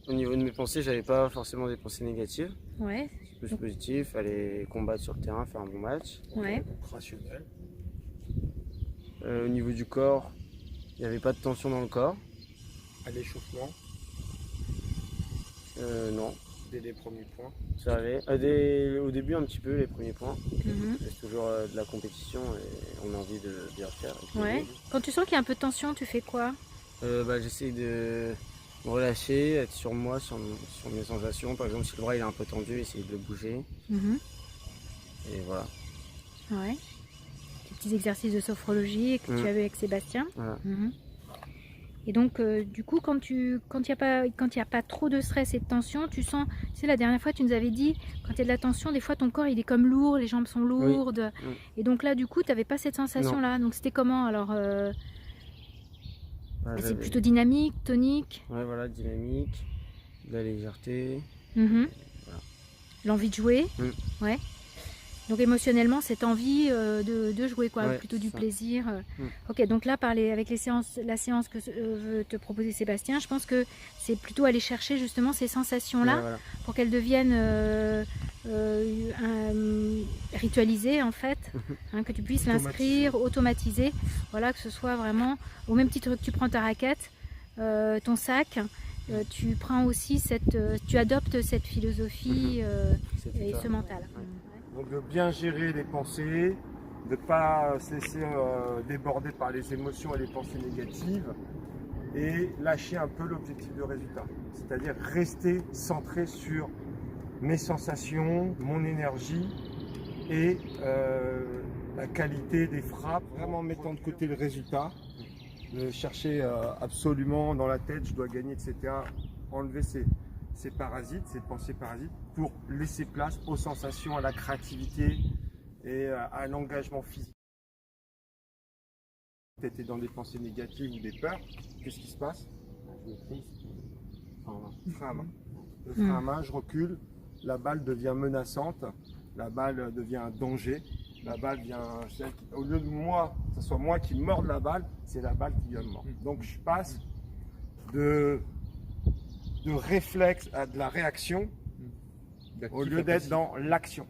Au niveau de mes pensées, j'avais pas forcément des pensées négatives. Ouais. Plus positif, aller combattre sur le terrain, faire un bon match. Ouais. Rationnel. Au niveau du corps, il n'y avait pas de tension dans le corps. À l'échauffement, Non, dès les premiers points. ça allait. Au début, un petit peu, les premiers points. Mhm. C'est toujours de la compétition et on a envie de bien faire. Ouais. Quand tu sens qu'il y a un peu de tension, tu fais quoi? J'essaie de me relâcher, être sur moi, sur mes sensations. Par exemple, si le bras il est un peu tendu, essayer de le bouger. Mhm. Et voilà. Ouais. Des petits exercices de sophrologie que tu as eu avec Sébastien. Voilà. Mhm. Et donc, du coup, quand il n'y a pas trop de stress et de tension, tu sens, tu sais, la dernière fois, tu nous avais dit, quand il y a de la tension, des fois, ton corps, il est comme lourd, les jambes sont lourdes. Oui. Et donc là, du coup, tu n'avais pas cette sensation-là. Donc, c'était comment? Alors, c'est plutôt dynamique, tonique? Ouais, voilà, dynamique, de la légèreté. Mhm. Voilà. L'envie de jouer? Ouais. Donc émotionnellement, cette envie de jouer, quoi, Ouais, plutôt du ça. plaisir. Ok, donc là, avec la séance que veut te proposer Sébastien, je pense que c'est plutôt aller chercher justement ces sensations-là Ouais, voilà. pour qu'elles deviennent ritualisées en fait, hein, que tu puisses l'inscrire, automatiser, voilà, que ce soit vraiment au même titre que tu prends ta raquette, ton sac. Tu prends aussi tu adoptes cette philosophie et ce mental. Ouais. Donc de bien gérer les pensées, de ne pas se laisser déborder par les émotions et les pensées négatives et lâcher un peu l'objectif de résultat. C'est-à-dire rester centré sur mes sensations, mon énergie et la qualité des frappes, vraiment mettant de côté le résultat, de chercher absolument dans la tête, je dois gagner, etc. Enlever ces parasites, ces pensées parasites, pour laisser place aux sensations, à la créativité et à l'engagement physique. Tu étais dans des pensées négatives ou des peurs, qu'est-ce qui se passe? Je frein à main. Le frein à main, je recule, la balle devient menaçante, la balle devient un danger, la balle vient, au lieu de moi, que ce soit moi qui morde la balle, c'est la balle qui vient me mordre. Donc je passe de réflexe à de la réaction au lieu d'être dans l'action,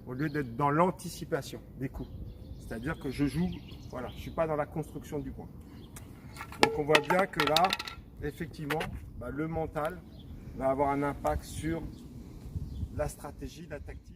au lieu d'être dans l'anticipation des coups. C'est-à-dire que je joue, voilà, je ne suis pas dans la construction du point. Donc on voit bien que là, effectivement, le mental va avoir un impact sur la stratégie, la tactique.